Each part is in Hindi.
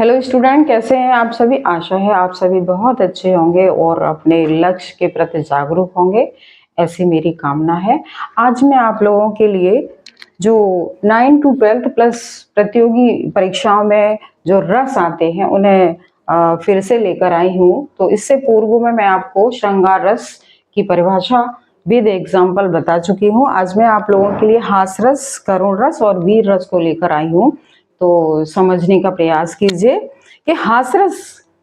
हेलो स्टूडेंट, कैसे हैं आप सभी। आशा है आप सभी बहुत अच्छे होंगे और अपने लक्ष्य के प्रति जागरूक होंगे, ऐसी मेरी कामना है। आज मैं आप लोगों के लिए जो 9 to 12 प्लस प्रतियोगी परीक्षाओं में जो रस आते हैं उन्हें फिर से लेकर आई हूँ। तो इससे पूर्व में मैं आपको श्रृंगार रस की परिभाषा विद एग्जाम्पल बता चुकी हूँ। आज मैं आप लोगों के लिए हास रस, करुण रस और वीर रस को लेकर आई हूँ। तो समझने का प्रयास कीजिए कि हास्यरस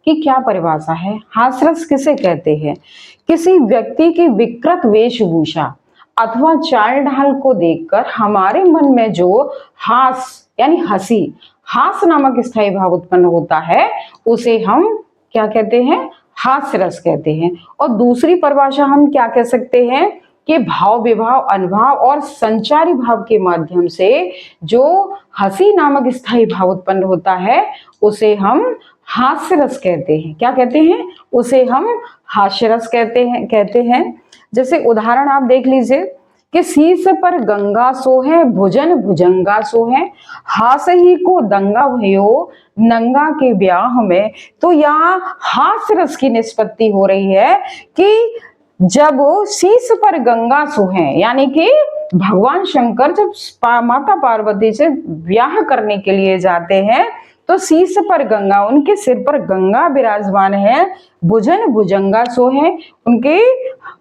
की क्या परिभाषा है। हास्यरस किसे कहते हैं? किसी व्यक्ति की विकृत वेशभूषा अथवा चाल ढाल को देखकर हमारे मन में जो हास यानी हंसी, हास नामक स्थायी भाव उत्पन्न होता है, उसे हम क्या कहते हैं? हास्यरस कहते हैं। और दूसरी परिभाषा हम क्या कह सकते हैं कि भाव विभाव अनुभाव और संचारी भाव के माध्यम से जो हंसी नामक स्थायी भाव उत्पन्न होता है उसे हम हास्य रस कहते हैं। क्या कहते हैं? उसे हम हास्य रस कहते हैं। जैसे उदाहरण आप देख लीजिए कि शीश पर गंगा सोहे भुजन भुजंगा सोहे, हास ही को दंगा भयो नंगा के ब्याह में। तो यहाँ हास्य रस की निष्पत्ति हो रही है कि जब शीश पर गंगा सोहे यानी कि भगवान शंकर जब माता पार्वती से ब्याह करने के लिए जाते हैं तो शीश पर गंगा, उनके सिर पर गंगा विराजमान है, भुजन भुजंगा सोहे, उनके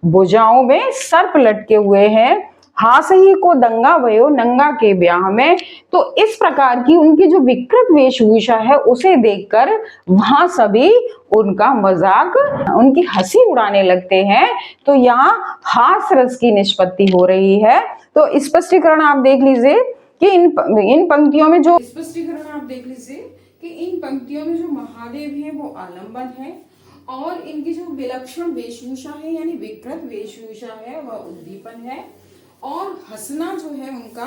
भुजाओं में सर्प लटके हुए हैं, हास ही को दंगा भयो नंगा के ब्याह में। तो इस प्रकार की उनकी जो विकृत वेशभूषा है उसे देखकर वहां सभी उनका मजाक, उनकी हंसी उड़ाने लगते हैं। तो यहाँ हास रस की निष्पत्ति हो रही है। तो स्पष्टीकरण आप देख लीजिए कि इन पंक्तियों में जो महादेव है वो आलंबन है और इनकी जो विलक्षण वेशभूषा है यानी विकृत वेशभूषा है वह उद्दीपन है और हंसना जो है उनका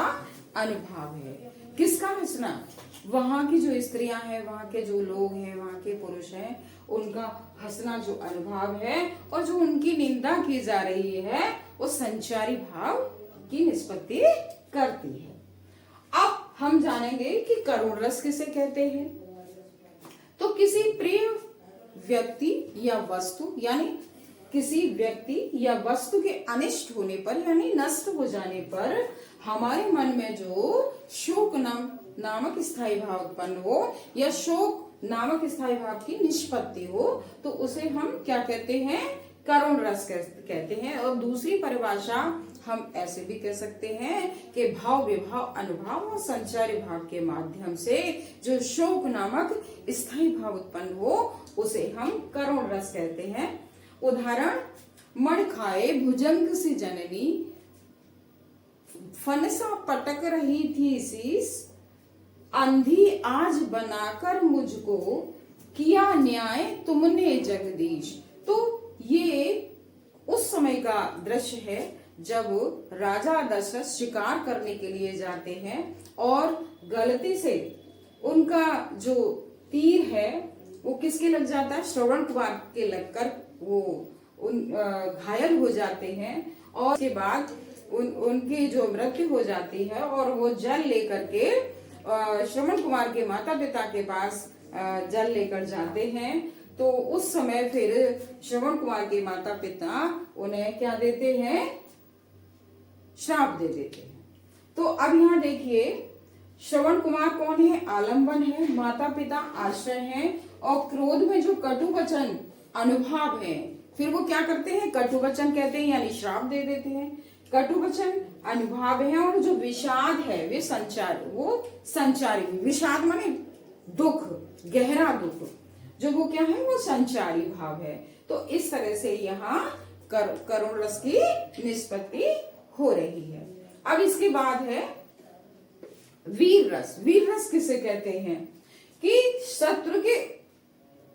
अनुभाव है। किसका हंसना? वहां की जो स्त्रियां हैं, वहां के जो लोग हैं, वहां के पुरुष हैं, उनका हंसना जो अनुभाव है और जो उनकी निंदा की जा रही है वो संचारी भाव की निष्पत्ति करती है। अब हम जानेंगे कि करुण रस किसे कहते हैं। तो किसी प्रिय व्यक्ति या वस्तु यानी किसी व्यक्ति या वस्तु के अनिष्ट होने पर यानी नष्ट हो जाने पर हमारे मन में जो शोक नामक स्थायी भाव उत्पन्न हो या शोक नामक स्थायी भाव की निष्पत्ति हो तो उसे हम क्या कहते हैं? करुण रस कहते हैं। और दूसरी परिभाषा हम ऐसे भी कह सकते हैं कि भाव विभाव अनुभाव और संचारी भाव के माध्यम से जो शोक नामक स्थायी भाव उत्पन्न हो उसे हम करुण रस कहते हैं। उदाहरण, मण खाए भुजंग सी जननी, फनसा पटक रही थी शीश, अंधी आज बनाकर मुझको, किया न्याय तुमने जगदीश। तो ये उस समय का दृश्य है जब राजा दशरथ शिकार करने के लिए जाते हैं और गलती से उनका जो तीर है वो किसके लग जाता है? श्रवण कुमार के लगकर वो घायल हो जाते हैं और उसके बाद उनकी जो मृत्यु हो जाती है और वो जल लेकर के श्रवण कुमार के माता पिता के पास जल लेकर जाते हैं। तो उस समय फिर श्रवण कुमार के माता पिता उन्हें क्या देते हैं? श्राप दे देते हैं। तो अब यहाँ देखिए, श्रवण कुमार कौन है? आलंबन है, माता पिता आश्रय हैं और क्रोध में जो कटु वचन अनुभाव है फिर वो क्या करते हैं? कटु वचन कहते हैं यानी श्राप दे देते हैं। कटु वचन अनुभाव है और जो विषाद है वे संचारी। विषाद माने दुख, गहरा दुख, जो वो क्या है? वो संचारी भाव है। तो इस तरह से यहाँ करुण रस की निष्पत्ति हो रही है। अब इसके बाद है वीर रस। वीर रस किसे कहते हैं? कि शत्रु के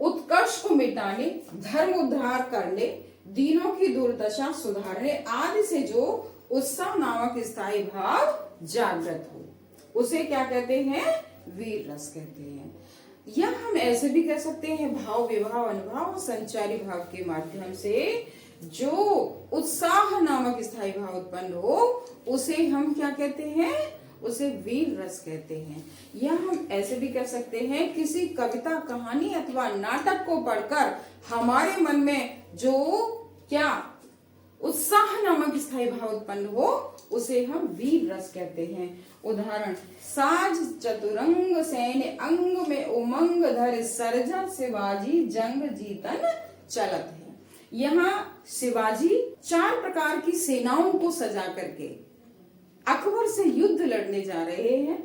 उत्कर्ष को मिटाने, धर्म उद्धार करने, दीनों की दुर्दशा सुधारने आदि से जो उत्साह नामक स्थायी भाव जागृत हो उसे क्या कहते हैं? वीर रस कहते हैं। या हम ऐसे भी कह सकते हैं भाव विभाव अनुभाव और संचारी भाव के माध्यम से जो उत्साह नामक स्थायी भाव उत्पन्न हो उसे हम क्या कहते हैं? उसे वीर रस कहते हैं। या हम ऐसे भी कह सकते हैं, किसी कविता, कहानी अथवा नाटक को पढ़कर हमारे मन में जो क्या उत्साह नामक स्थायी भाव उत्पन्न हो, उसे हम वीर रस कहते हैं। उदाहरण, साज चतुरंग सैन्य अंग में उमंग धर सरजा शिवाजी जंग जीतन चलत है। यहाँ शिवाजी 4 प्रकार की सेनाओं को सजा करके अकबर से युद्ध लड़ने जा रहे हैं।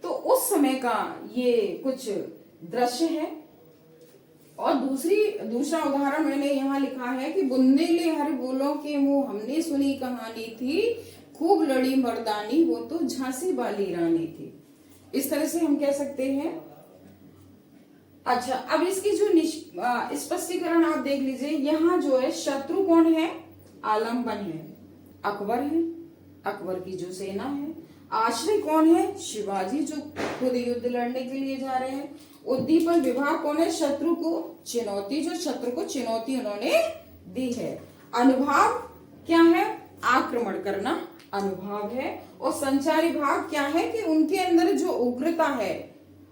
तो उस समय का ये कुछ दृश्य है। और दूसरा उदाहरण मैंने यहाँ लिखा है कि बुंदेले हर बोलों के मुंह हमने सुनी कहानी थी, खूब लड़ी मर्दानी वो तो झांसी वाली रानी थी। इस तरह से हम कह सकते हैं। अच्छा, अब इसकी जो स्पष्टीकरण आप देख लीजिए। यहाँ जो है शत्रु कौन है? आलम्बन है, अकबर है, अकबर की जो सेना है। आश्रय कौन है? शिवाजी, जो खुद युद्ध लड़ने के लिए जा रहे हैं। उद्दीपन विभाग कौन है? शत्रु को चुनौती, जो शत्रु को चुनौती उन्होंने दी है। अनुभाव क्या है? आक्रमण करना अनुभाव है। और संचारी भाव क्या है? कि उनके अंदर जो उग्रता है,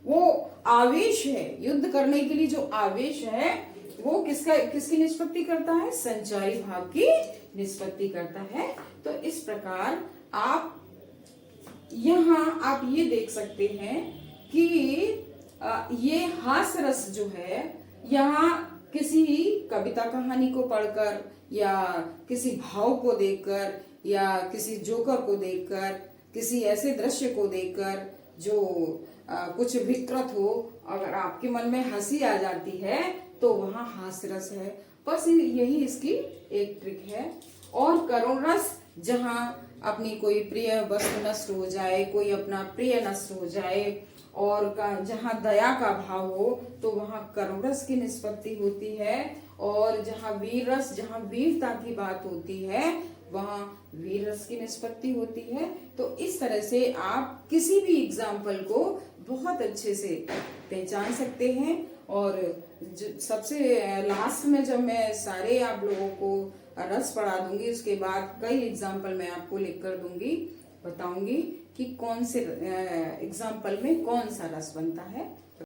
वो आवेश है, युद्ध करने के लिए जो आवेश है वो किसकी निष्पत्ति करता है? संचारी भाव की निष्पत्ति करता है। तो इस प्रकार आप यहाँ आप ये देख सकते हैं कि ये हास्य रस जो है, यहाँ किसी कविता कहानी को पढ़कर या किसी भाव को देखकर या किसी जोकर को देखकर, किसी ऐसे दृश्य को देखकर जो कुछ विकृत हो, अगर आपके मन में हंसी आ जाती है तो वहां हास्य रस है। बस यही इसकी एक ट्रिक है। और करुण रस, जहां अपनी कोई प्रिय वस्तु नष्ट हो जाए, कोई अपना प्रिय नष्ट हो जाए, और जहां दया का भाव हो तो वहां करुण रस की निष्पत्ति होती है। और जहां वीर रस, जहां वीरता की बात होती है, वहां वीर रस की निष्पत्ति होती है। तो इस तरह से आप किसी भी एग्जाम्पल को बहुत अच्छे से पहचान सकते हैं। और सबसे लास्ट में जब मैं सारे आप लोगों को रस पढ़ा दूंगी, उसके बाद कई एग्जाम्पल मैं आपको लिख कर दूंगी, बताऊंगी कि कौन से एग्जाम्पल में कौन सा रस बनता है।